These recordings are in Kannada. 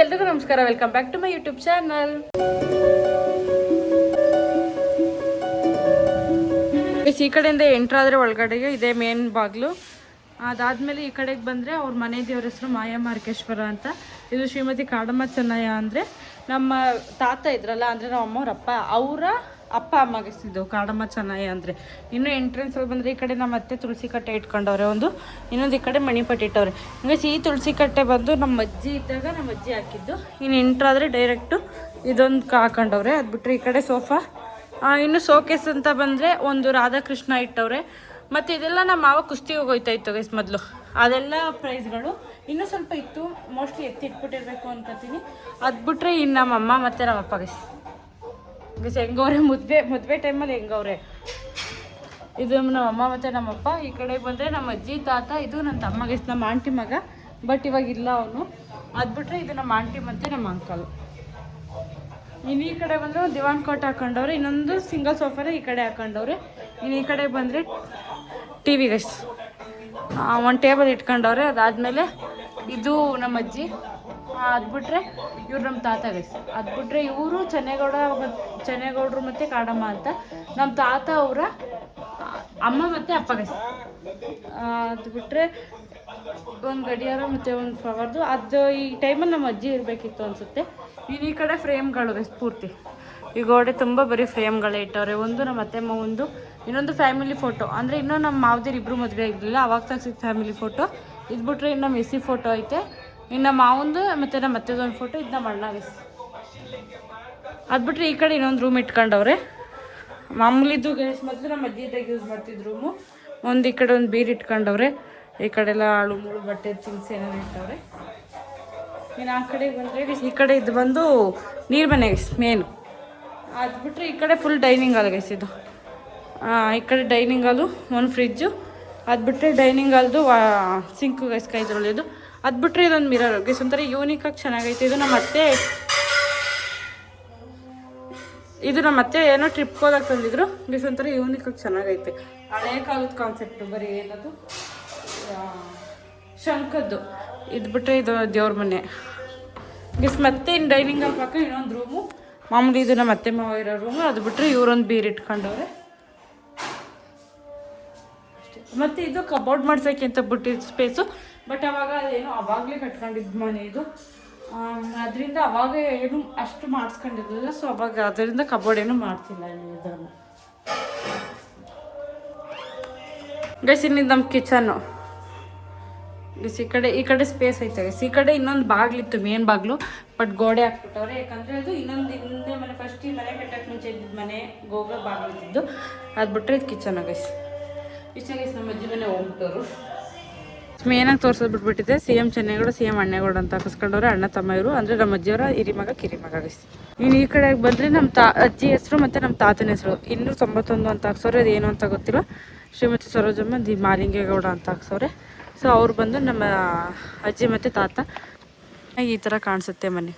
ಎಲ್ರಿಗೂ ನಮಸ್ಕಾರ, welcome back to my YouTube channel. ಈ ಕಡೆಯಿಂದ ಎಂಟ್ರ್ ಆದರೆ ಒಳಗಡೆಗೆ ಇದೆ ಮೇನ್ ಬಾಗಿಲು. ಅದಾದಮೇಲೆ ಈ ಕಡೆಗೆ ಬಂದರೆ ಅವ್ರ ಮನೆ ದೇವ್ರ ಹೆಸರು ಮಾಯಾ ಮಾರ್ಕೇಶ್ವರ ಅಂತ. ಇದು ಶ್ರೀಮತಿ ಕಾಡಮ್ಮ ಚೆನ್ನಯ್ಯ ಅಂದರೆ ನಮ್ಮ ತಾತ ಇದ್ರಲ್ಲ, ಅಂದರೆ ನಮ್ಮ ಅಮ್ಮವ್ರ ಅಪ್ಪ, ಅವರ ಅಪ್ಪ ಅಮ್ಮಗಿಸಿದ್ದು ಕಾಡಮ್ಮ ಚೆನ್ನಯ್ಯ ಅಂದರೆ. ಇನ್ನು ಎಂಟ್ರೆನ್ಸಲ್ಲಿ ಬಂದರೆ ಈ ಕಡೆ ನಮ್ಮ ಅತ್ತೆ ತುಳಸಿ ಕಟ್ಟೆ ಇಟ್ಕೊಂಡವ್ರೆ, ಇನ್ನೊಂದು ಈ ಕಡೆ ಮಣಿಪಟ್ಟಿ ಇಟ್ಟವ್ರೆ. ಹಂಗೆ ಈ ತುಳಸಿ ಕಟ್ಟೆ ಬಂದು ನಮ್ಮ ಅಜ್ಜಿ ಇದ್ದಾಗ ನಮ್ಮ ಅಜ್ಜಿ ಹಾಕಿದ್ದು. ಇನ್ನು ಎಂಟ್ರಾದರೆ ಡೈರೆಕ್ಟು ಇದೊಂದು ಹಾಕೊಂಡವ್ರೆ. ಅದು ಬಿಟ್ಟರೆ ಈ ಕಡೆ ಸೋಫಾ, ಇನ್ನು ಶೋಕೇಸ್ ಅಂತ ಬಂದರೆ ಒಂದು ರಾಧಾಕೃಷ್ಣ ಇಟ್ಟವ್ರೆ. ಮತ್ತು ಇದೆಲ್ಲ ನಮ್ಮ ಮಾವ ಕುಸ್ತಿ ಹೋಗೋಯ್ತಾ ಇತ್ತು ಗೈಸ್ ಮೊದಲು, ಅದೆಲ್ಲ ಪ್ರೈಸ್ಗಳು ಇನ್ನೂ ಸ್ವಲ್ಪ ಇತ್ತು, ಮೋಸ್ಟ್ಲಿ ಎತ್ತಿಟ್ಬಿಟ್ಟಿರ್ಬೇಕು ಅನ್ಕೋತೀನಿ. ಅದು ಬಿಟ್ಟರೆ ಇನ್ನು ನಮ್ಮಮ್ಮ ಮತ್ತು ನಮ್ಮಪ್ಪ ಗೈಸ್ ಹೆಂಗವ್ರೆ ಮದುವೆ ಟೈಮಲ್ಲಿ ಹೆಂಗವ್ರೆ. ಇದು ನಮ್ಮಮ್ಮ ಮತ್ತು ನಮ್ಮಪ್ಪ. ಈ ಕಡೆ ಬಂದರೆ ನಮ್ಮ ಅಜ್ಜಿ ತಾತ, ಇದು ನನ್ನ ತಮ್ಮ ಗೈಸ್, ನಮ್ಮ ಆಂಟಿ ಮಗ, ಬಟ್ ಇವಾಗ ಇಲ್ಲ ಅವನು. ಅದು ಬಿಟ್ಟರೆ ಇದು ನಮ್ಮ ಆಂಟಿ ಮತ್ತು ನಮ್ಮ ಅಂಕಲ್. ಇನ್ನು ಈ ಕಡೆ ಬಂದರೆ ಒಂದು ದಿವಾನ್ ಕೋಟ್ ಹಾಕೊಂಡವ್ರೆ, ಇನ್ನೊಂದು ಸಿಂಗಲ್ ಸೋಫಾನ ಈ ಕಡೆ ಹಾಕೊಂಡವ್ರೆ. ಇನ್ನು ಈ ಕಡೆ ಬಂದರೆ ಟಿ ವಿ ಗೈಸ್, ಒಂದು ಟೇಬಲ್ ಇಟ್ಕೊಂಡವ್ರೆ. ಅದಾದಮೇಲೆ ಇದು ನಮ್ಮ ಅಜ್ಜಿ, ಅದು ಬಿಟ್ಟರೆ ಇವ್ರು ನಮ್ಮ ತಾತ ಗೈಸ್. ಅದು ಬಿಟ್ಟರೆ ಇವರು ಚೆನ್ನೇಗೌಡರು ಮತ್ತು ಕಾಡಮ್ಮ ಅಂತ. ನಮ್ಮ ತಾತ ಅವರ ಅಮ್ಮ ಮತ್ತು ಅಪ್ಪ ಗೈಸ್. ಅದು ಬಿಟ್ಟರೆ ಒಂದು ಗಡಿಯಾರ ಮತ್ತು ಒಂದು ಫ್ಲವರ್ದು, ಅದು ಈ ಟೈಮಲ್ಲಿ ನಮ್ಮ ಅಜ್ಜಿ ಇರಬೇಕಿತ್ತು ಅನಿಸುತ್ತೆ. ಇನ್ನು ಈ ಕಡೆ ಫ್ರೇಮ್ಗಳು ಗೈಸ್ ಪೂರ್ತಿ ಈ ಗೋಡೆ ತುಂಬ ಬರೀ ಫ್ರೇಮ್ಗಳೇ ಇಟ್ಟವ್ರೆ. ಒಂದು ನಮ್ಮ ಅತ್ತೆಮ್ಮ, ಇನ್ನೊಂದು ಫ್ಯಾಮಿಲಿ ಫೋಟೋ, ಅಂದರೆ ಇನ್ನೂ ನಮ್ಮ ಮಾವದಿರು ಇಬ್ಬರು ಮದುವೆ ಆಗಿರಲಿಲ್ಲ ಅವಾಗ ತೆಗ್ಸಿದ ಫ್ಯಾಮಿಲಿ ಫೋಟೋ. ಇದು ಬಿಟ್ಟರೆ ಇನ್ನು ನಮ್ಮ ಎಸಿ ಫೋಟೋ ಐತೆ, ಇನ್ನು ಮಾವಂದು ಮತ್ತು ನಮ್ಮ ಅತ್ತೆದೊಂದು ಫೋಟೋ, ಇದು ನಮ್ಮ ಅಣ್ಣ ಗೈಸ್. ಅದು ಬಿಟ್ಟರೆ ಈ ಕಡೆ ಇನ್ನೊಂದು ರೂಮ್ ಇಟ್ಕೊಂಡವ್ರೆ, ಮಾಮೂಲಿದ್ದು ಗೈಸ್. ಮೊದಲು ನಮ್ಮ ಅಜ್ಜಿ ಇದ್ದಾಗ ಯೂಸ್ ಮಾಡ್ತಿದ್ದು ರೂಮು. ಒಂದು ಈ ಕಡೆ ಒಂದು ಬೀರು ಇಟ್ಕೊಂಡವ್ರೆ, ಈ ಕಡೆ ಎಲ್ಲ ಆಳು ಮುಳು ಬಟ್ಟೆ ಥಿಂಗ್ಸ್ ಏನೇನು ಇಟ್ಟವ್ರೆ. ಇನ್ನು ಆ ಕಡೆ ಬಂದರೆ ಈ ಕಡೆ ಇದು ಬಂದು ನೀರು ಮನೆ ಗೈಸ್ ಮೇನು. ಅದು ಬಿಟ್ಟರೆ ಈ ಕಡೆ ಫುಲ್ ಡೈನಿಂಗ್ ಹಾಲ್ ಗೈಸ್. ಇದು ಈ ಕಡೆ ಡೈನಿಂಗ್ ಹಾಲು, ಒಂದು ಫ್ರಿಜ್ಜು. ಅದು ಬಿಟ್ಟರೆ ಡೈನಿಂಗ್ ಹಾಲ್ದು ಸಿಂಕು ಗೈಸ್ ಕೈದ್ರೊಳ್ಳೆದು. ಅದು ಬಿಟ್ಟರೆ ಇದೊಂದು ಮಿರರ್ ಗೈಸ್, ಒಂಥರ ಯೂನಿಕಾಗಿ ಚೆನ್ನಾಗೈತೆ. ಇದು ನಮ್ಮ ಅತ್ತೆ ಏನೋ ಟ್ರಿಪ್ಗೆ ಹೋದಾಗ ತಂದಿದ್ರು ಗೈಸ್, ಒಂಥರ ಯೂನಿಕಾಗಿ ಚೆನ್ನಾಗೈತೆ. ಹಳೆ ಕಾಲದ ಕಾನ್ಸೆಪ್ಟು, ಬರೀ ಏನದು ಶಂಕದ್ದು. ಇದು ಬಿಟ್ಟರೆ ಇದು ದೇವ್ರ ಮನೆ ಗೈಸ್. ಮತ್ತೆ ಇನ್ನು ಡೈನಿಂಗ್ ಹಾಲ್ ಪಕ್ಕ ಇನ್ನೊಂದು ರೂಮು, ಮಾಮೂಲಿ ಇದು ನಮ್ಮ ಅತ್ತೆ ಮಾವ ಇರೋ ರೂಮು. ಅದು ಬಿಟ್ಟರೆ ಇವರೊಂದು ಬೀರು ಇಟ್ಕೊಂಡವ್ರೆ. ಮತ್ತು ಇದು ಕಬೋರ್ಡ್ ಮಾಡ್ಸೋಕ್ಕೆ ಅಂತ ಬಿಟ್ಟಿದ್ದು ಸ್ಪೇಸು, ಬಟ್ ಅವಾಗ ಅದೇನೋ ಅವಾಗಲೇ ಕಟ್ಕೊಂಡಿದ್ದು ಮನೆ ಇದು, ಅದರಿಂದ ಅವಾಗ ಏನು ಅಷ್ಟು ಮಾಡಿಸ್ಕೊಂಡಿದ್ದಿಲ್ಲ. ಸೊ ಅವಾಗ ಅದರಿಂದ ಕಬೋರ್ಡ್ ಏನು ಮಾಡ್ತಿಲ್ಲ ಇದನ್ನು ಗೈಸ್. ಇನ್ನಿದ್ದು ನಮ್ಮ ಕಿಚನ್ನು ಗೈಸ್. ಈ ಕಡೆ ಸ್ಪೇಸ್ ಐತೆ ಗೈಸ್. ಈ ಕಡೆ ಇನ್ನೊಂದು ಬಾಗಿಲಿತ್ತು, ಮೇನ್ ಬಾಗಿಲು, ಬಟ್ ಗೋಡೆ ಹಾಕ್ಬಿಟ್ಟವ್ರೆ. ಯಾಕಂದರೆ ಅದು ಇನ್ನೊಂದು ಹಿಂದೆ ಮನೆ, ಫಸ್ಟ್ ಈ ಮನೆ ಕಟ್ಟಕ್ಕೆ ಮುಂಚೆ ಇದ್ದಿದ್ದು ಮನೆ ಗೋಗ ಬಾಗಿಲಿದ್ದು. ಅದು ಬಿಟ್ಟರೆ ಇದು ಕಿಚನ್ ಗೈಸ್. ಇಷ್ಟ ಗೈಸ್ ನಮ್ಮ ಅಜ್ಜಿ ಮನೆ ಹೋಗ್ಬಿಟ್ಟವರು. ಮೇನಾಗಿ ತೋರ್ಸೋದು ಬಿಟ್ಬಿಟ್ಟಿದೆ. C M Chennegowda, C M Annegowda ಅಂತ ಹಾಕಿಸ್ಕೊಂಡವ್ರೆ, ಅಣ್ಣ ತಮ್ಮ ಇವರು. ಅಂದರೆ ನಮ್ಮ ಅಜ್ಜಿಯವರ ಹಿರಿಮಗ ಕಿರಿಮಗ ಗೈಸ್. ಇನ್ನು ಈ ಕಡೆಗೆ ಬಂದರೆ ನಮ್ಮ ಅಜ್ಜಿ ಹೆಸರು ಮತ್ತು ನಮ್ಮ ತಾತನ ಹೆಸರು 291 ಅಂತ ಹಾಕ್ಸೋರೆ. ಅದು ಏನು ಅಂತ ಗೊತ್ತಿಲ್ಲ. ಶ್ರೀಮತಿ ಸರೋಜಮ್ಮ ದಿ ಮಾಲಿಂಗೇಗೌಡ ಅಂತ ಹಾಕ್ಸೋರೆ. ಸೊ ಅವ್ರು ಬಂದು ನಮ್ಮ ಅಜ್ಜಿ ಮತ್ತು ತಾತ. ಈ ಥರ ಕಾಣಿಸುತ್ತೆ ಮನೆ.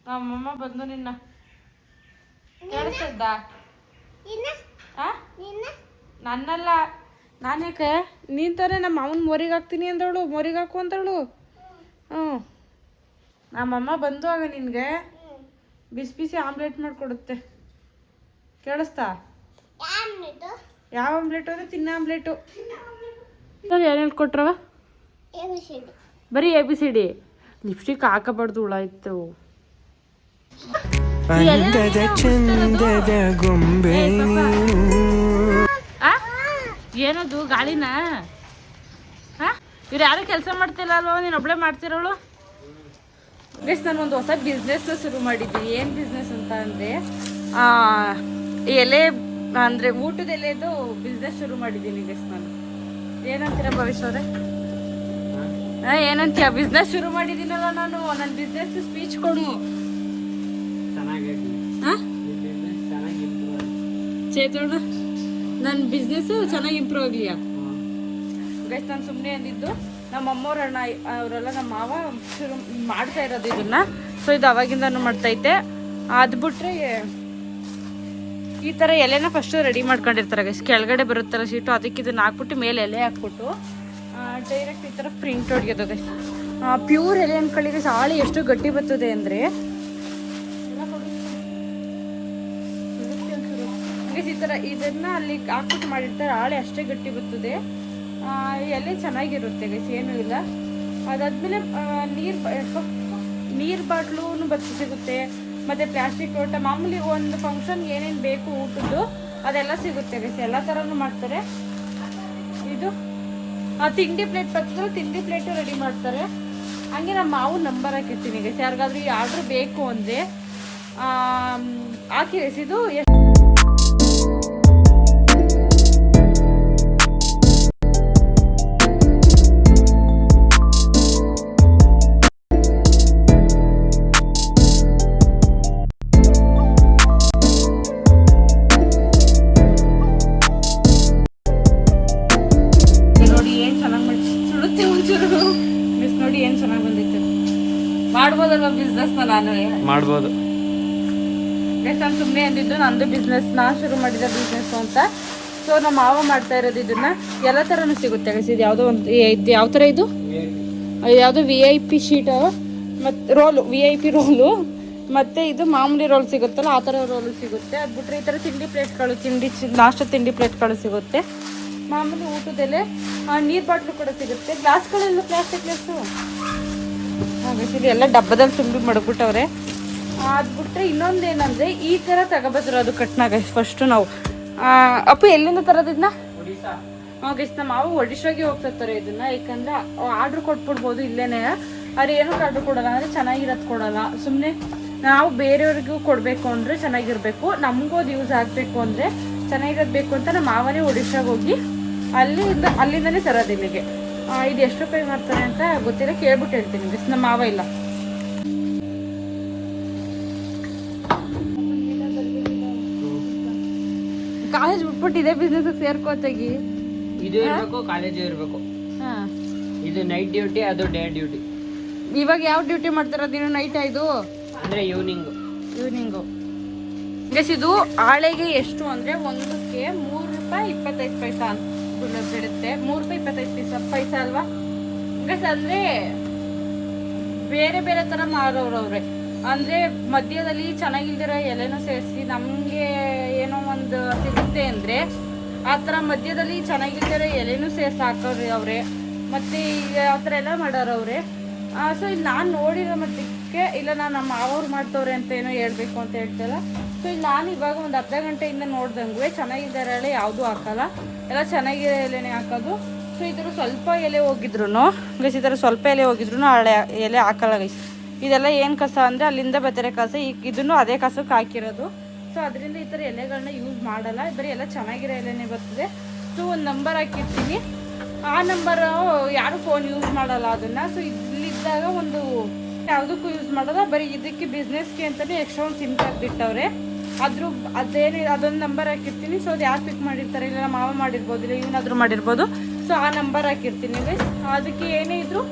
ನಮ್ಮಮ್ಮ ಬಂದು ನಿನ್ನ ಕೇಳಿಸ್ದ? ನನ್ನಲ್ಲ, ನಾನ್ಯಾಕೆ? ನೀನು ತಾನೇ ನಮ್ಮ ಅವನ ಮೋರಿಗೆ ಹಾಕ್ತೀನಿ ಅಂದವಳು, ಮೋರಿಗೆ ಹಾಕು ಅಂತವಳು. ನಮ್ಮಮ್ಮ ಬಂದು ಆಗ ನಿನಗೆ ಬಿಸಿ ಬಿಸಿ ಆಮ್ಲೆಟ್ ಮಾಡಿಕೊಡುತ್ತೆ. ಕೇಳಿಸ್ತಾ? ಯಾವ ಆಮ್ಲೆಟು ಅಂದರೆ ತಿನ್ನ ಆಮ್ಲೆಟು. ಏನೇನು ಕೊಟ್ರವ? ಬರೀ ABCD. ಲಿಪ್ಸ್ಟಿಕ್ ಹಾಕಬಾರ್ದು, ಹುಳ ಇತ್ತು. ಏನದು ಗಾಳಿನ? ಇವ್ರು ಯಾರು ಕೆಲಸ ಮಾಡ್ತಿಲ್ಲ ಅಲ್ವ, ನೀನು ಒಬ್ಳೆ ಮಾಡ್ತಿರೋಳು ಗೈಸ್. ನಾನು ಒಂದು ಹೊಸ ಬಿಸ್ನೆಸ್ನ ಶುರು ಮಾಡಿದ್ದೀನಿ. ಏನು ಬಿಸ್ನೆಸ್ ಅಂತ ಅಂದರೆ ಎಲೆ, ಅಂದರೆ ಊಟದ ಎಲೆದು ಬಿಸ್ನೆಸ್ ಶುರು ಮಾಡಿದ್ದೀನಿ ಗೈಸ್ ನಾನು. ಏನಂತೀರ ಭವಿಷ್ಯ ಅವರೇ? ಏನಂತೀಯ? ಬಿಸ್ನೆಸ್ ಶುರು ಮಾಡಿದ್ದೀನಲ್ಲ ನಾನು. ನನ್ನ ಬಿಸ್ನೆಸ್ ಸ್ಪೀಚ್ ಕೊಡು. ಚೇತೋಣ, ನನ್ನ ಬಿಸ್ನೆಸ್ಸು ಚೆನ್ನಾಗಿ ಇಂಪ್ರೂವ್ ಆಗಲಿಯಾ ಗೈಸ್? ನಾನು ಸುಮ್ಮನೆ ಅಂದಿದ್ದು. ನಮ್ಮ ಅಮ್ಮವ್ರ ಅಣ್ಣ ಅವರೆಲ್ಲ ನಮ್ಮ ಮಾವ ಶುರು ಮಾಡ್ತಾ ಇರೋದು ಇದನ್ನು. ಸೊ ಇದು ಅವಾಗಿಂದನೂ ಮಾಡ್ತೈತೆ. ಅದು ಬಿಟ್ಟರೆ ಈ ಥರ ಎಲೆನ ಫಸ್ಟು ರೆಡಿ ಮಾಡ್ಕೊಂಡಿರ್ತಾರೆ ಗೈಸ್. ಕೆಳಗಡೆ ಬರುತ್ತಲ್ಲ ಶೀಟು, ಅದಕ್ಕೆ ಇದನ್ನ ಹಾಕ್ಬಿಟ್ಟು ಮೇಲೆ ಎಲೆ ಹಾಕ್ಬಿಟ್ಟು ಡೈರೆಕ್ಟ್ ಈ ಥರ ಪ್ರಿಂಟ್ ಹೊಡೆಯೋದು ಗೈಸ್. ಪ್ಯೂರ್ ಎಲೆ ಅಂದ್ಕೊಳ್ಳಿ ಗೈಸ್. ಹಾಳೆ ಎಷ್ಟು ಗಟ್ಟಿ ಬರ್ತದೆ ಅಂದರೆ ಗೈಸ್, ಈ ಥರ ಇದನ್ನು ಅಲ್ಲಿ ಹಾಕ್ಬಿಟ್ಟು ಮಾಡಿರ್ತಾರೆ. ಹಾಳೆ ಅಷ್ಟೇ ಗಟ್ಟಿ ಬರ್ತದೆ, ಎಲೆ ಚೆನ್ನಾಗಿರುತ್ತೆ ಗೈಸ್, ಏನೂ ಇಲ್ಲ. ಅದಾದಮೇಲೆ ನೀರು ಬಾಟ್ಲೂ ಸಿಗುತ್ತೆ, ಮತ್ತು ಪ್ಲಾಸ್ಟಿಕ್ ಲೋಟ, ಮಾಮೂಲಿ ಒಂದು ಫಂಕ್ಷನ್ ಏನೇನು ಬೇಕು ಊಟದ್ದು ಅದೆಲ್ಲ ಸಿಗುತ್ತೆ ಗೈಸ್. ಎಲ್ಲ ಥರನೂ ಮಾಡ್ತಾರೆ. ಇದು ತಿಂಡಿ ಪ್ಲೇಟ್ ಬರ್ತದೆ, ತಿಂಡಿ ಪ್ಲೇಟು ರೆಡಿ ಮಾಡ್ತಾರೆ. ಹಂಗೆ ನಮ್ಮ ಮಾವು ನಂಬರ್ ಹಾಕಿರ್ತೀನಿ ಗೈಸ್. ಯಾರಿಗಾದ್ರೂ ಈ ಆರ್ಡ್ರ್ ಬೇಕು ಅಂದರೆ ಹಾಕಿ ಗೈಸ್. ಇದು ನೋಡಿ ಏನು ಚೆನ್ನಾಗಿ ಬಂದಿತ್ತು. ಮಾಡ್ಬೋದಲ್ವ ಬಿಸ್ನೆಸ್ನ? ನಾನು ಮಾಡ್ಬೋದು ಗೈಸ್. ನಾನು ಸುಮ್ಮನೆ ಅಂದಿದ್ದು ನಂದು ಬಿಸ್ನೆಸ್, ನಾ ಶುರು ಮಾಡಿದ ಬಿಸ್ನೆಸ್ ಅಂತ. ಸೊ ನಮ್ಮ ಮಾವ ಮಾಡ್ತಾ ಇರೋದು ಇದನ್ನ. ಎಲ್ಲ ಥರನೂ ಸಿಗುತ್ತೆ ಗೈಸ್. ಇದು ಯಾವುದೋ ಒಂದು ಇದು ಯಾವ ಥರ ಇದು ಯಾವುದೋ VIP ಶೀಟ್ ಮತ್ತು ರೋಲು, VIP ರೋಲು, ಮತ್ತು ಇದು ಮಾಮೂಲಿ ರೋಲ್ ಸಿಗುತ್ತಲ್ಲ ಆ ಥರ ರೋಲು ಸಿಗುತ್ತೆ. ಅದು ಬಿಟ್ಟರೆ ಈ ಥರ ತಿಂಡಿ ಪ್ಲೇಟ್ಗಳು, ನಾಷ್ಟ ತಿಂಡಿ ಪ್ಲೇಟ್ಗಳು ಸಿಗುತ್ತೆ. ಮಾಮೂಲಿ ಊಟದಲ್ಲೇ ನೀರು ಬಾಟ್ಲು ಕೂಡ ಸಿಗುತ್ತೆ. ಗ್ಲಾಸ್ಗಳೆಲ್ಲ ಪ್ಲಾಸ್ಟಿಕ್ ಗ್ಲಾಸು ಎಲ್ಲ ಡಬ್ಬದಲ್ಲಿ ತುಂಬಿ ಮಡಗ್ಬಿಟ್ಟವ್ರೆ. ಅದು ಬಿಟ್ಟರೆ ಇನ್ನೊಂದೇನಂದರೆ ಈ ಥರ ತಗೋಬಂದ್ರು ಅದು ಕಟ್ನಾಗ ಫಸ್ಟು ನಾವು. ಅಪ್ಪು ಎಲ್ಲಿಂದ ತರೋದಿದ್ನ? ಗೈಸ್ ನಮ್ಮ ಮಾವು ಒಡಿಶಾಗೆ ಹೋಗ್ತಿರ್ತಾರೆ ಇದನ್ನ. ಯಾಕಂದರೆ ಆರ್ಡ್ರ್ ಕೊಟ್ಬಿಡ್ಬೋದು ಇಲ್ಲೇನೆ. ಅವ್ರು ಏನಕ್ಕೆ ಆರ್ಡ್ರ್ ಕೊಡೋಲ್ಲ ಅಂದರೆ ಚೆನ್ನಾಗಿರೋದು ಕೊಡೋಲ್ಲ. ಸುಮ್ಮನೆ ನಾವು ಬೇರೆಯವ್ರಿಗೂ ಕೊಡಬೇಕು ಅಂದರೆ ಚೆನ್ನಾಗಿರಬೇಕು, ನಮಗೂ ಅದು ಯೂಸ್ ಆಗಬೇಕು ಅಂದರೆ ಚೆನ್ನಾಗಿರೋದು ಬೇಕು ಅಂತ ನಮ್ಮ ಮಾವನೇ ಒಡಿಶಾಗೆ ಹೋಗಿ ಅಲ್ಲಿಂದನೇ ತರೋದು ಇಲ್ಲಿಗೆ. ಇದು ಎಷ್ಟು ರೂಪಾಯಿ ಮಾಡ್ತಾರೆ ಅಂತ ಗೊತ್ತಿಲ್ಲ, ಕೇಳ್ಬಿಟ್ಟು ಹೇಳ್ತೀನಿ ಗೈಸ್. ನಮ್ಮ ಮಾವ ಇಲ್ಲ. ಕಾಲೇಜ್ ಬಿಟ್ಬಿಟ್ಟು ಇದೇ ಬಿಸ್ನೆಸ್ ಸೇರ್ಕೋತಾಗಿ. ಇದು ಇರಬೇಕು, ಕಾಲೇಜ್ ಇರಬೇಕು. ಇದು ನೈಟ್ ಡ್ಯೂಟಿ, ಅದು ಡೇ ಡ್ಯೂಟಿ. ಇವಾಗ ಯಾವ ಡ್ಯೂಟಿ ಮಾಡ್ತಾರ? ನೀನು ನೈಟ್ ಇದು ಅಂದ್ರೆ ಈವ್ನಿಂಗು. ಗೈಸ್ ಇದು ಹಾಳೆಗೆ ಎಷ್ಟು ಅಂದರೆ ಒಂದಕ್ಕೆ 3 ರೂಪಾಯಿ 25 ಪೈಸಾ ಅಂತ ಬಿಡುತ್ತೆ. 3 ರೂಪಾಯಿ 25 ಪೈಸಾ ಅಲ್ವಾ ಗೈಸ್? ಅಂದರೆ ಬೇರೆ ಬೇರೆ ಥರ ಮಾರೋರವ್ರೆ. ಅಂದರೆ ಮಧ್ಯದಲ್ಲಿ ಚೆನ್ನಾಗಿಲ್ದಿರೋ ಎಲೆನೂ ಸೇರಿಸಿ ನಮಗೆ ಏನೋ ಒಂದು ಸಿಗುತ್ತೆ ಅಂದರೆ ಆ ಥರ ಮಧ್ಯದಲ್ಲಿ ಚೆನ್ನಾಗಿಲ್ದಿರೋ ಎಲೆನೂ ಸೇರಿಸಿ ಹಾಕೋರಿ ಅವರೇ. ಮತ್ತು ಆ ಥರ ಎಲ್ಲ ಮಾಡೋರವ್ರೆ. ಸೊ ಇಲ್ಲಿ ನಾನು ನೋಡಿರೋ ಮಟ್ಟಕ್ಕೆ ಇಲ್ಲ, ನಾನು ನಮ್ಮ ಮಾವರು ಮಾಡ್ತವ್ರೆ ಅಂತ ಏನೋ ಹೇಳ್ಬೇಕು ಅಂತ ಹೇಳ್ತಲ್ಲ. ಸೊ ಇಲ್ಲಿ ನಾನು ಇವಾಗ ಒಂದು ಅರ್ಧ ಗಂಟೆಯಿಂದ ನೋಡ್ದಂಗೆ ಚೆನ್ನಾಗಿದ್ದಾರೆ ಎಲೆ ಯಾವುದೂ ಹಾಕಲ್ಲ, ಎಲ್ಲ ಚೆನ್ನಾಗಿರೋ ಎಲೆನೇ ಹಾಕೋದು. ಸೊ ಈ ಥರ ಸ್ವಲ್ಪ ಎಲೆ ಹೋಗಿದ್ರು ಗೈಸ್, ಈ ಥರ ಸ್ವಲ್ಪ ಎಲೆ ಹೋಗಿದ್ರು ಹಳೆ ಎಲೆ ಹಾಕಲ್ಲ ಗೈಸ್. ಇದೆಲ್ಲ ಏನು ಕಸ ಅಂದರೆ ಅಲ್ಲಿಂದ ಬರ್ತಾರೆ ಕಸ, ಇದನ್ನು ಅದೇ ಕಸಕ್ಕೆ ಹಾಕಿರೋದು. ಸೊ ಅದರಿಂದ ಈ ಥರ ಎಲೆಗಳನ್ನ ಯೂಸ್ ಮಾಡಲ್ಲ, ಬರೀ ಎಲ್ಲ ಚೆನ್ನಾಗಿರೋ ಎಲೆನೇ ಬರ್ತದೆ. ಸೊ ಒಂದು ನಂಬರ್ ಹಾಕಿರ್ತೀನಿ, ಆ ನಂಬರು ಯಾರು ಫೋನ್ ಯೂಸ್ ಮಾಡಲ್ಲ ಅದನ್ನು. ಸೊ ಇಲ್ಲಿದ್ದಾಗ ಒಂದು ಯಾವುದಕ್ಕೂ ಯೂಸ್ ಮಾಡಲ್ಲ, ಬರೀ ಇದಕ್ಕೆ ಬಿಸ್ನೆಸ್ಗೆ ಅಂತಲೇ ಎಕ್ಸ್ಟ್ರಾ ಒಂದು ಸಿಮ್ ಕಾರ್ಡ್ ಬಿಟ್ಟವ್ರೆ. ಅದೊಂದು ನಂಬರ್ ಹಾಕಿರ್ತೀನಿ. ಸೊ ಅದು ಯಾರು ಪಿಕ್ ಮಾಡಿರ್ತಾರೆ, ಇಲ್ಲ ಮಾವ ಮಾಡಿರ್ಬೋದು, ಇಲ್ಲ ಇವನಾದರೂ ಮಾಡಿರ್ಬೋದು. ಸೊ ಆ ನಂಬರ್ ಹಾಕಿರ್ತೀನಿ ಗೈಸ್. ಅದಕ್ಕೆ ಏನೇ ಇದ್ದರೂ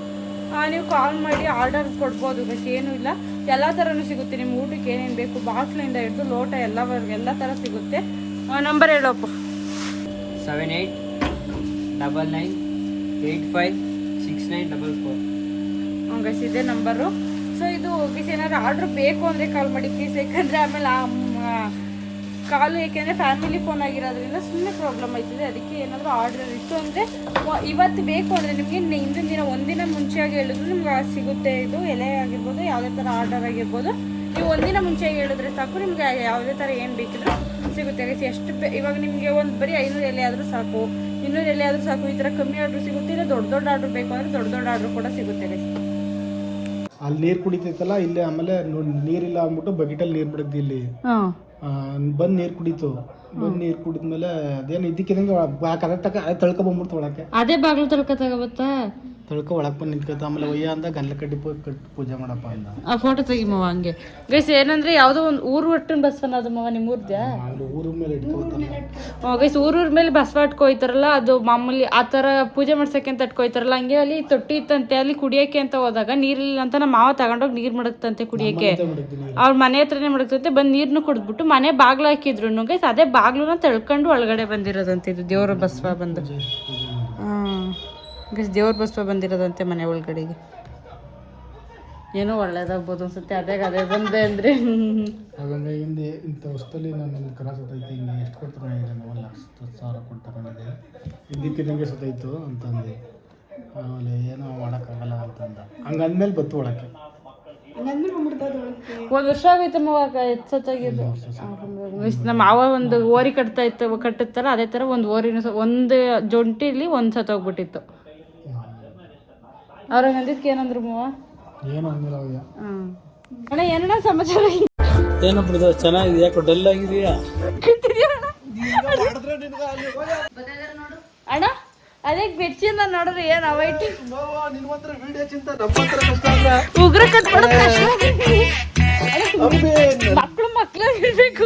ನೀವು ಕಾಲ್ ಮಾಡಿ ಆರ್ಡರ್ ಕೊಡ್ಬೋದು ಗೈಸ್, ಏನೂ ಇಲ್ಲ. ಎಲ್ಲ ಥರನೂ ಸಿಗುತ್ತೆ, ನಿಮ್ಮ ಊಟಕ್ಕೆ ಏನೇನು ಬೇಕು ಬಾಟ್ಲಿಂದ ಹಿಡಿದು ಲೋಟ ಎಲ್ಲ ಥರ ಸಿಗುತ್ತೆ. ನಂಬರ್ ಹೇಳೋಪ್ಪ. 7899856944. ಗೈಸ್ ಇದೇ ನಂಬರು. ಸೊ ಇದು ಗೈಸ್ ಏನಾದ್ರು ಆರ್ಡ್ರ್ ಬೇಕು ಅಂದರೆ ಕಾಲ್ ಮಾಡಿ ಪ್ಲೀಸ್. ಯಾಕಂದರೆ ಆಮೇಲೆ ಕಾಲು ಏಕೆಂದರೆ ಫ್ಯಾಮಿಲಿ ಫೋನ್ ಆಗಿರೋದ್ರಿಂದ ಸುಮ್ಮನೆ ಪ್ರಾಬ್ಲಮ್ ಆಯ್ತದೆ. ಅದಕ್ಕೆ ಏನಾದರೂ ಆರ್ಡರ್ ಇತ್ತು ಅಂದರೆ ಇವತ್ತು ಬೇಕು ಅಂದರೆ ನಿಮಗೆ ಹಿಂದಿನ ದಿನ ಒಂದಿನ ಮುಂಚೆಯಾಗಿ ಹೇಳಿದ್ರು ನಿಮ್ಗೆ ಸಿಗುತ್ತೆ. ಇದು ಎಲೆ ಆಗಿರ್ಬೋದು, ಯಾವುದೇ ಥರ ಆರ್ಡರ್ ಆಗಿರ್ಬೋದು, ನೀವು ಒಂದಿನ ಮುಂಚೆಯಾಗಿ ಹೇಳಿದ್ರೆ ಸಾಕು, ನಿಮಗೆ ಯಾವುದೇ ಥರ ಏನು ಬೇಕಿದ್ರು ಸಿಗುತ್ತೆ ಗೈಸ್. ಎಷ್ಟು ಇವಾಗ ನಿಮಗೆ ಒಂದು ಬರೀ 500 ಎಲೆ ಆದರೂ ಸಾಕು, 200 ಎಲೆ ಆದರೂ ಸಾಕು. ಈ ಥರ ಕಮ್ಮಿ ಆರ್ಡ್ರ್ ಸಿಗುತ್ತೆ. ಇಲ್ಲ ದೊಡ್ಡ ಆರ್ಡ್ರ್ ಬೇಕು ಅಂದರೆ ದೊಡ್ಡ ಆರ್ಡ್ರ್ ಕೂಡ ಸಿಗುತ್ತೆ ಗೈಸ್. ಅಲ್ಲಿ ನೀರು ಕುಡಿತೈತಲ್ಲ ಇಲ್ಲಿ, ಆಮೇಲೆ ನೀರಿಲ್ಲ ಅಂದ್ಬಿಟ್ಟು ಬಕೆಟಲ್ಲಿ ನೀರು ಬಿಡಗ್ದಿ ಇಲ್ಲಿ ಬಂದು ನೀರು ಕುಡಿತು. ಬಂದು ನೀರು ಕುಡಿದ್ಮೇಲೆ ಅದೇನು ಇದಕ್ಕಿದಂಗೆ ಕರೆಕ್ಟಾಗಿ ತಳ್ಕೊಬಂದ್ಬಿಡ್ತು ಒಳಕ್ಕೆ. ಅದೇ ಬಾಗ್ಲು ತಳ್ಕೊತಾಗತ್ತಾ ತಳ್ಕೊ ಒಳಗೆ ಬಂದು ನಿಂತ್ಕೊತ ಆಮೇಲೆ ಒಯ್ಯ ಅಂದ ಗಲ್ಲ ಕಡ್ಡಿ ಕಟ್ಟಿ ಪೂಜೆ ಮಾಡಪ್ಪ ಅಂದ. ಆ ಫೋಟೋ ತೆಗಿಮವ ಹಂಗೆ ಗೈಸ್. ಏನಂದ್ರೆ ಯಾವುದೋ ಒಂದು ಊರು ಒಟ್ಟಿನ ಬಸವನ ಅದು ಮವ ನಿಮ್ಮ ಊರ್ದ್ಯಾ? ಊರ ಮೇಲೆ ಇಟ್ಕೊತಾರಲ್ಲ ಗೈಸ್, ಊರ ಮೇಲೆ ಬಸವ ಇಟ್ಕೊಯ್ತಾರಲ್ಲ, ಅದು ಮಾಮೂಲಿ ಆ ಥರ ಪೂಜೆ ಮಾಡ್ಸಕ್ಕೆ ಅಂತ ಇಟ್ಕೊಯ್ತಾರಲ್ಲ. ಹಂಗೆ ಅಲ್ಲಿ ತೊಟ್ಟಿ ಇತ್ತಂತೆ, ಅಲ್ಲಿ ಕುಡಿಯೋಕ್ಕೆ ಅಂತ ಹೋದಾಗ ನೀರಿಲ್ಲ ಅಂತ ನಮ್ಮ ಮಾವ ತಗೊಂಡೋಗಿ ನೀರು ಮಡಗ್ತಂತೆ ಕುಡಿಯೋಕ್ಕೆ. ಅವ್ರ ಮನೆ ಹತ್ರನೇ ಮಡಗ್ತಂತೆ. ಬಂದು ನೀರನ್ನು ಕುಡಿದ್ಬಿಟ್ಟು ಮನೆ ಬಾಗ್ಲು ಹಾಕಿದ್ರು ಗೈಸ್. ಅದೇ ಬಾಗ್ಲನ್ನ ತಳ್ಕೊಂಡು ಒಳಗಡೆ ಬಂದಿರೋದಂತೆ. ಇದು ದೇವ್ರ ಬಸವ ಬಂದು ಗೈಸ್, ದೇವ್ರ ಬಸವ ಬಂದಿರೋದಂತೆ ಮನೆ ಒಳಗಡೆಗೆ. ಏನೋ ಒಳ್ಳೇದಾಗ್ಬೋದು ಅನ್ಸುತ್ತೆ. ಅದೇ ಬಂದೆ ಅಂದರೆ ಹಾಗಂದ್ರೆ ಹಿಂದೆ ಇಂಥ ಹೊಸ್ತಲ್ಲಿ ನನ್ನ ಕರ ಸತ್ತೈತಿ, ಹಿಂಗೆ ಎಷ್ಟು ಕೊಡ್ತಾರೆ? 1,10,000 ಕೊಡ್ತಾರೆ ನನಗೆ. ಹಿಂದಿಕ್ಕಿದಂಗೆ ಸತ್ತೈತು ಅಂತಂದು. ಆಮೇಲೆ ಏನೋ ಮಾಡೋಕ್ಕಾಗಲ್ಲ ಅಂತಂದ. ಹಂಗಂದ್ಮೇಲೆ ಬತ್ತು ಒಳಕ್ಕೆ. ಒಂದು ವರ್ಷ ಆಗೈತಮ್ಮ ಹೆಚ್ಚಾಗಿದ್ದು. ನಮ್ಮ ಮಾವ ಒಂದು ಓರಿ ಕಟ್ಟುತ್ತಲ್ಲ, ಅದೇ ಥರ ಒಂದು ಓರಿನ ಒಂದು ಜೊಂಟಿಲಿ ಒಂದು ಸತ್ತೋಗ್ಬಿಟ್ಟಿತ್ತು. ಅವ್ರಂಗೆ ಅಂದಿದ್ಕೆ ಏನಂದ್ರು ಮಾವ? ಏನು ಅಂದಿಲ್ಲ ಅವ್ಯ. ಅಣ್ಣ ಏನಣ್ಣ ಸಮಾಚಾರ? ಏನಪ್ಪ ಚೆನ್ನಾಗಿದೆ, ಯಾಕೋ ಡಲ್ ಆಗಿದೆಯಾ? ಅಣ್ಣ ಅದೇ ಬೆಚ್ಚಿಂದ ನೋಡ್ರಿ ಏನು ಅವೈಟಿ ಉಗ್ರ ಕಟ್ಬಿಡೋದು ಮಕ್ಳು ಇರ್ಬೇಕು.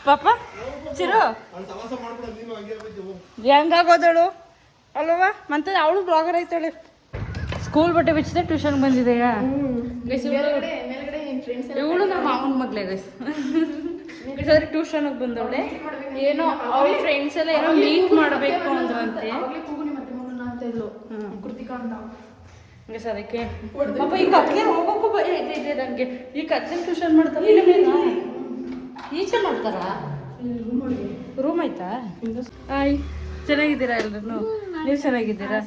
ಪಾಪ ಚಿರು ಹೆಂಗಾಗೋದಳು ಅಲ್ವಾ? ಮತ್ತೆ ಅವಳು ಬ್ಲಾಗರ್ ಐತಾಳೆ. ಸ್ಕೂಲ್ ಬಟ್ಟೆ ಬಿಚ್ಚಿದೆ ಟ್ಯೂಷನ್ ಬಂದಿದೆಯಾ? ಇವಳು ನಮ್ಮ ಮಾವನ ಮಗ್ಲೇ ಗೈಸ್. ಸರಿ ಟ್ಯೂಷನ್ಗೆ ಬಂದವಳೆ. ಏನೋ ಅವ್ರ ಫ್ರೆಂಡ್ಸ್ ಎಲ್ಲ ಏನೋ ಮೀಟ್ ಮಾಡಬೇಕು ಅಂದ್ರಂತೆ. ಅದಕ್ಕೆ ಪಾಪ ಈ ಕತ್ಲೆ ಹೋಗೋಕ್ಕೂ ಭಯ ಇದೆ ನನಗೆ. ಈ ಕತ್ಲೆ ಟ್ಯೂಷನ್ ಮಾಡ್ತಾರೆ. ಈಚೆ ಮಾಡ್ತಾರಾ? ರೂಮ್ ಆಯ್ತಾ? ಹಾಯ್, ಚೆನ್ನಾಗಿದ್ದೀರಾ ಎಲ್ರು? ನೀವು ಚೆನ್ನಾಗಿದ್ದೀರಾ?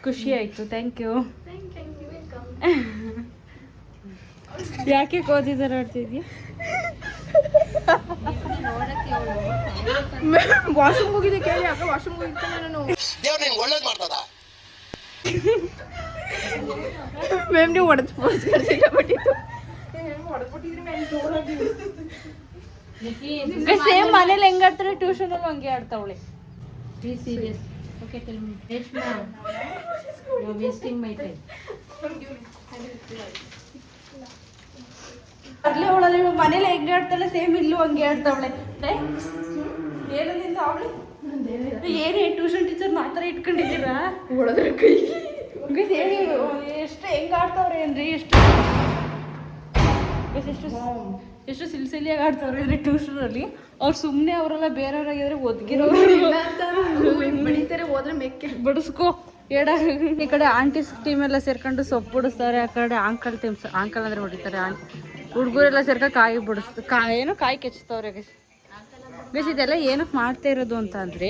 ಖುಷಿ ಆಯ್ತು, ಥ್ಯಾಂಕ್ ಯು. ಯಾಕೆ ಕೋದಿದಾರ ಆಡ್ತಿದ್ಯಾ? ವಾಶ್ರೂಮ್ ಹೋಗಿದೆ ಕೇಳಿ. ಯಾಕೆ ವಾಶ್ರೂಮ್ ಹೋಗಿರ್ತಾನೆ ನಾನು? ಮ್ಯಾಮ್ ನೀವು ಸೇಮ್ ಮನೇಲಿ ಹೆಂಗ್ ಆಡ್ತಾರೆ ಟ್ಯೂಷನ್ ಅಲ್ಲಿ ಹಂಗೆ ಆಡ್ತಾವಳೆ. ಅರ್ಲಿ ಅವಳಲ್ಲಿ ಮನೇಲಿ ಹೆಂಗೆ ಆಡ್ತಾಳೆ ಸೇಮ್ ಇಲ್ಲೂ ಹಂಗೆ ಆಡ್ತಾವಳೆ. ಏನದಿಂದ ಅವಳು ಏನೇ ಟ್ಯೂಷನ್ ಟೀಚರ್ ಮಾತ್ರ ಇಟ್ಕೊಂಡಿದ್ದೀರಾ? ಹೊಡೆದ್ರೆ ಕೈ ಹೇಳಿ ಎಷ್ಟು ಹೆಂಗೆ ಆಡ್ತಾವ್ರೆ ಏನ್ರಿ? ಎಷ್ಟು ಸಿಲ್ಸಿಲಿಯಾಗಿ ಆಡ್ತಾವ್ರೆ ಅಂದ್ರೆ ಟ್ಯೂಷನಲ್ಲಿ. ಅವ್ರು ಸುಮ್ಮನೆ ಅವರೆಲ್ಲ ಬೇರೆಯವ್ರಾಗಿದ್ರೆ ಒದ್ಗಿರೋರು ಬಡಿತಾರೆ. ಹೋದ್ರೆ ಮೆಕ್ಕೆ ಬಡಿಸ್ಕೋ ಎಡ. ಈ ಕಡೆ ಆಂಟೀಸ್ ಟೀಮ್ ಎಲ್ಲ ಸೇರ್ಕೊಂಡು ಸೊಪ್ಪು ಬಿಡಿಸ್ತಾರೆ. ಆ ಕಡೆ ಆಂಕಲ್ ಟೀಮ್ಸ್, ಆಂಕಲ್ ಅಂದ್ರೆ ಹೊಡಿತಾರೆ. ಹುಡುಗರೆಲ್ಲ ಸೇರ್ಕೊಂಡು ಕಾಯಿ ಬಿಡಿಸ್ತಾರೆ. ಕಾಯಿ ಕೆಚ್ತವ್ರೆ ಗೈಸ್. ಇದೆಲ್ಲ ಏನಕ್ಕೆ ಮಾಡ್ತಾ ಇರೋದು ಅಂತ ಅಂದರೆ,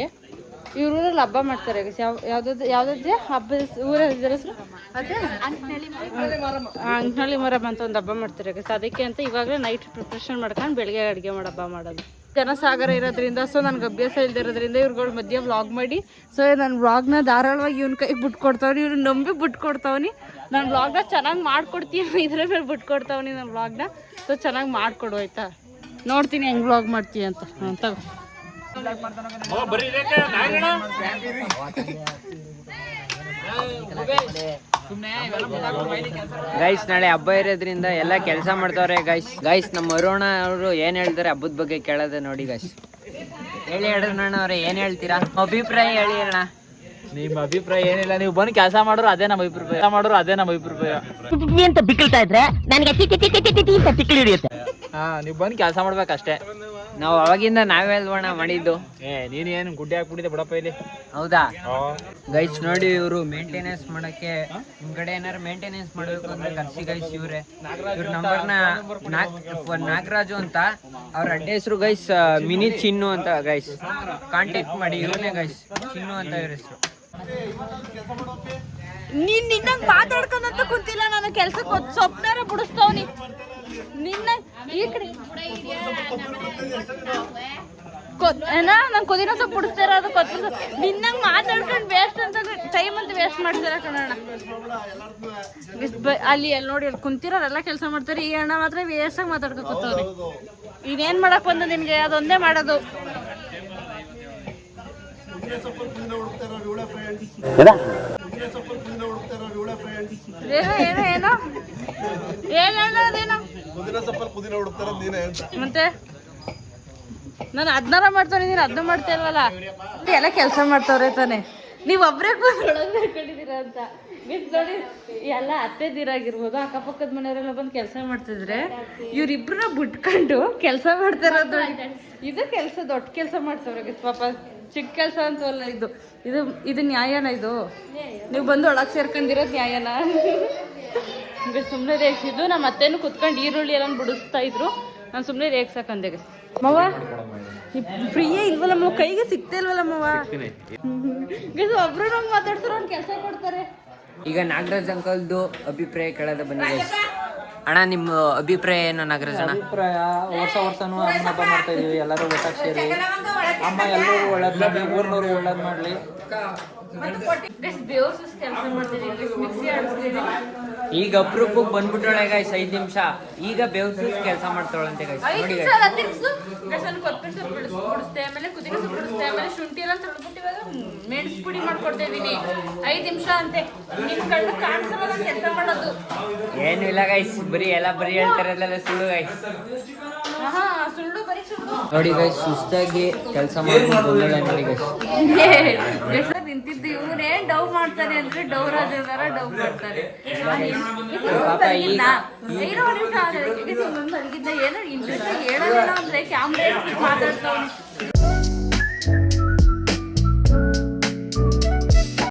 ಇವ್ರೂರಲ್ಲಿ ಹಬ್ಬ ಮಾಡ್ತಾರೆ ಗೈಸ್. ಯಾವ್ದಾದ್ರೆ ಹಬ್ಬದ ಊರ ಹೆಸರು ಅದೇ ಅಂಕನಳ್ಳಿ ಮರಮ್ಮ ಅಂತ ಒಂದು ಹಬ್ಬ ಮಾಡ್ತಾರೆ ಗೈಸ್. ಅದಕ್ಕೆ ಅಂತ ಇವಾಗಲೇ ನೈಟ್ ಪ್ರಿಪ್ರೇಷನ್ ಮಾಡ್ಕೊಂಡು ಬೆಳಗ್ಗೆ ಅಡುಗೆ ಮಾಡಿ ಹಬ್ಬ ಮಾಡೋದು. ಜನಸಾಗರ ಇರೋದ್ರಿಂದ, ಸೊ ನನಗೆ ಅಭ್ಯಾಸ ಇಲ್ದಿರೋದ್ರಿಂದ ಇವ್ರುಗಳು ಮಧ್ಯೆ ವ್ಲಾಗ್ ಮಾಡಿ, ಸೊ ನನ್ನ ವ್ಲಾಗ್ನ ಧಾರಾಳವಾಗಿ ಇವ್ನ ಕೈಗೆ ಬಿಟ್ಕೊಡ್ತಾವ್ನಿ. ಇವ್ನು ನಂಬಿ ಬಿಟ್ಕೊಡ್ತಾವ್ನಿ. ನಾನು ವ್ಲಾಗ್ನ ಚೆನ್ನಾಗಿ ಮಾಡ್ಕೊಡ್ತೀನಿ, ಇದ್ರ ಮೇಲೆ ಬಿಟ್ಕೊಡ್ತಾವ್ನಿ ನನ್ನ ವ್ಲಾಗ್ನ. ಸೊ ಚೆನ್ನಾಗಿ ಮಾಡಿಕೊಡು ಆಯ್ತಾ? ನೋಡ್ತೀನಿ ಹೆಂಗೆ ವ್ಲಾಗ್ ಮಾಡ್ತೀವಿ ಅಂತ. ಗೈಸ್ ನಾಳೆ ಹಬ್ಬ ಇರೋದ್ರಿಂದ ಎಲ್ಲ ಕೆಲಸ ಮಾಡ್ತಾವ್ರೆ ಗೈಸ್. ನಮ್ಮ ಅರುಣ ಅವರು ಏನ್ ಹೇಳ್ತಾರೆ ಹಬ್ಬದ ಬಗ್ಗೆ ಕೇಳೋದೆ ನೋಡಿ ಗೈಸ್. ಹೇಳಿ ಅರುಣ ಅವ್ರೆ, ಏನ್ ಹೇಳ್ತೀರಾ? ಅಭಿಪ್ರಾಯ ಹೇಳಿ ಅಣ್ಣ. ನಿಮ್ಮ ಅಭಿಪ್ರಾಯ ಏನಿಲ್ಲ, ನೀವು ಬಂದು ಕೆಲಸ ಮಾಡೋರು ಅದೇ ನಮ್ಮ ಅಭಿಪ್ರಾಯ. ಅಂತ ಬಿಕ್ಕಳ್ತಾ ಇದ್ರೆ ನನಗೆ ತಿಕ್ಕಿ ಹಿಡಿಯುತ್ತೆ. ನೀವು ಬಂದು ಕೆಲಸ ಮಾಡ್ಬೇಕಷ್ಟೇ. ನಾವು ಅವಾಗಿಂದ ನಾವೇ ಅಲ್ವಣ ಮಾಡಿದ್ದು. ನೀನು ಏನು ಗುಡ್ಡೆ ಹಾಕ್ಬಿಟ್ಟಿದೆ ಬಿಡಪ್ಪ ಇಲ್ಲಿ. ಹೌದಾ ಗೈಸ್? ನೋಡಿ ಇವರು ಮೇಂಟೆನೆನ್ಸ್ ಮಾಡಕ್ಕೆ, ನಿಮ್ ಕಡೆ ಏನಾರು ಮೇಂಟೆನೆನ್ಸ್ ಮಾಡಬೇಕು ಅಂದ್ರೆ ಕರ್ಸಿ ಗೈಸ್. ಇವ್ರ ನಂಬರ್ನ ನಾಗರಾಜು ಅಂತ, ಅವ್ರ ಅಡ್ಡ ಹೆಸರು ಗೈಸ್ ಮಿನಿ ಚಿನ್ನು ಅಂತ ಗೈಸ್. ಕಾಂಟ್ಯಾಕ್ಟ್ ಮಾಡಿ ಇವ್ರನ್ನೇ ಗೈಸ್, ಚಿನ್ನು ಅಂತ ಇವ್ರ ಹೆಸರು. ನೀನ್ ನಿನ್ನಂಗ್ ಮಾತಾಡ್ಕೊಂಡಂತ ಕುಂತಿಲ್ಲ ನಾನು. ಕೆಲ್ಸಕ್ಕೆ ಸ್ವಪ್ನಾರ ಬಿಡಿಸ್ತವ್ನಿ ನಿನ್ನ. ಈ ಕಡೆ ನಂಗೆ ಕುದಿನ ಸೊಪ್ಪು ಬಿಡಿಸ್ತಾರ ಅದು ಕೊತ್ತಂಬರಿ ನಿನ್ನಂಗೆ ಮಾತಾಡ್ಕೊಂಡು ವೇಸ್ಟ್ ಅಂತ ಟೈಮ್ ಅಂತ ವೇಸ್ಟ್ ಮಾಡ್ತಾರ ಕಣಣ್ಣ. ಅಲ್ಲಿ ನೋಡಿ ಅಲ್ಲಿ ಕುಂತಿರೋರೆಲ್ಲ ಕೆಲಸ ಮಾಡ್ತಾರೆ, ಈ ಅಣ್ಣ ಮಾತ್ರ ವೇಸ್ಟಾಗಿ ಮಾತಾಡ್ಕೊತವ್ರಿ. ಇನ್ನೇನು ಮಾಡಕ್ ಬಂದು ನಿನಗೆ ಅದೊಂದೇ ಮಾಡೋದು. ಏನೋ ಮತ್ತೆ ನಾನು ಅದನ್ನಾರ ಮಾಡ್ತಾನೆ, ನೀನು ಅದನ್ನ ಮಾಡ್ತಾ ಇಲ್ವಲ್ಲ. ಎಲ್ಲ ಕೆಲಸ ಮಾಡ್ತಾವ್ರೆ ತಾನೆ, ನೀವು ಒಬ್ಬರೇ ಕಟ್ಟಿದ್ದೀರ ಅಂತ ನೋಡಿ. ಎಲ್ಲ ಅತ್ತೆದಿರಾಗಿರ್ಬೋದು, ಅಕ್ಕಪಕ್ಕದ ಮನೆಯವರೆಲ್ಲ ಬಂದು ಕೆಲಸ ಮಾಡ್ತಿದ್ರೆ ಇವ್ರಿಬ್ರನ್ನ ಬಿಟ್ಕೊಂಡು ಕೆಲಸ ಮಾಡ್ತಾರದು. ಇದು ಕೆಲಸ ದೊಡ್ಡ ಕೆಲಸ ಮಾಡ್ತಾವ್ರೆ ಪಾಪ. ಚಿಕ್ಕ ಕೆಲಸ ಅಂತವಲ್ಲ ಇದು. ಇದು ಇದು ನ್ಯಾಯನ? ಇದು ನೀವು ಬಂದು ಒಳಗೆ ಸೇರ್ಕೊಂಡಿರೋದು ನ್ಯಾಯನ? ಸುಮ್ಮನೆ ರೇಗಿಸಿದ್ದು. ನಮ್ಮ ಅತ್ತೆನೂ ಕುತ್ಕೊಂಡು ಈರುಳ್ಳಿ ಎಲ್ಲ ಬಿಡಿಸ್ತಾ ಇದ್ರು, ನಾನು ಸುಮ್ಮನೆ ರೇಗ್ಸಕ್ಕಂದೆ. ಮವ ಫ್ರೀಯೇ ಇಲ್ವಲ್ಲ ಮವ, ಕೈಗೆ ಸಿಗ್ತಾ ಇಲ್ವಲ್ಲ ಮವ. ಒಬ್ರು ನಂಗೆ ಮಾತಾಡ್ತಾರ, ಒಂದು ಕೆಲಸ ಕೊಡ್ತಾರೆ. ಈಗ ನಾಗರಾಜ್ ಅಂಕಲ್ದು ಅಭಿಪ್ರಾಯ ಕೇಳೋದು ಬನ್ನಿ ಗೈಸ್. ಅಣ್ಣ ನಿಮ್ಮ ಅಭಿಪ್ರಾಯ ಏನು ನಾಗರಾಜ್ ಅಣ್ಣ? ಅಭಿಪ್ರಾಯ ವರ್ಷನೂ ಅನ್ನ ಹಬ್ಬ ಮಾಡ್ತಾ ಇದೀವಿ, ಎಲ್ಲರೂ ಒಟ್ಟಾಗಿ ಸೇರಿ. ಅಮ್ಮ ಎಲ್ಲರೂ ಒಳ್ಳೇದು ಮಾಡಲಿ, ಊರಿನವ್ರು ಒಳ್ಳೇದು ಮಾಡಲಿ. ಕೆಲಸ ಮಾಡ್ತೀನಿ, ಮಿಕ್ಸಿ ಆಡಿಸ್ತೀನಿ. ಈಗ ಅಪ್ರೂಪಕ್ಕೆ ಬಂದ್ಬಿಟ್ಟೋಳೆ ಗೈಸ್ 5 ನಿಮಿಷ. ಈಗ ಬೇವ್ಸು ಕೆಲಸ ಮಾಡ್ತಾಳಂತೆ ಗೈಸ್. ನೋಡಿ ಗೈಸ್, ಕೊತ್ತಂಬರಿ ಸೊಪ್ಪು ಬಿಡಿಸ್ತೆ, ಆಮೇಲೆ ಕುದಿನ ಸೊಪ್ಪು ಬಿಡಿಸ್ತೆ, ಆಮೇಲೆ ಶುಂಠಿ ಎಲ್ಲ ತೊಳ್ಬಿಟ್ಟು ಇವಾಗ ಮೆಣಸು ಪುಡಿ ಮಾಡ್ಕೊಡ್ತಾ ಇದೀನಿ. 5 ನಿಮಿಷ ಅಂತೆ. ನಿನ್ ಕಣ್ಣು ಕಾಣಿಸಲ್ಲ ಕೆಲಸ ಮಾಡೋದು. ಏನು ಇಲ್ಲ ಗೈಸ್, ಬರೀ ಹೇಳ್ತಾರಲ್ಲ ಸುಳ್ಳು ಗೈಸ್. ಸುಳ್ಳು, ಬರೀ ಸುಳ್ಳು. ನೋಡಿ ಗೈಸ್, ಸುಸ್ತಾಗಿ ಕೆಲಸ ಮಾಡ್ಕೊಂಡು ಬಂದಳೆ ನೋಡಿ ಗೈಸ್. ಹೆಸರು ನಿಂತಿದ್ದು ಇವ್ರೇನ್ ಡವ್ ಮಾಡ್ತಾರೆ ಅಂದ್ರೆ ಡವ್ ರಾಜ ಡವ್ ಮಾಡ್ತಾರೆ. ಪಾಪ ಈಗ ಏನೋ ಇಂಟ್ರೆಸ್ಟ್ ಹೇಳೋದಿಲ್ಲ ಅಂದ್ರೆ ಕ್ಯಾಮ್ರಾ ಮಾತಾಡ್ತಾವ್.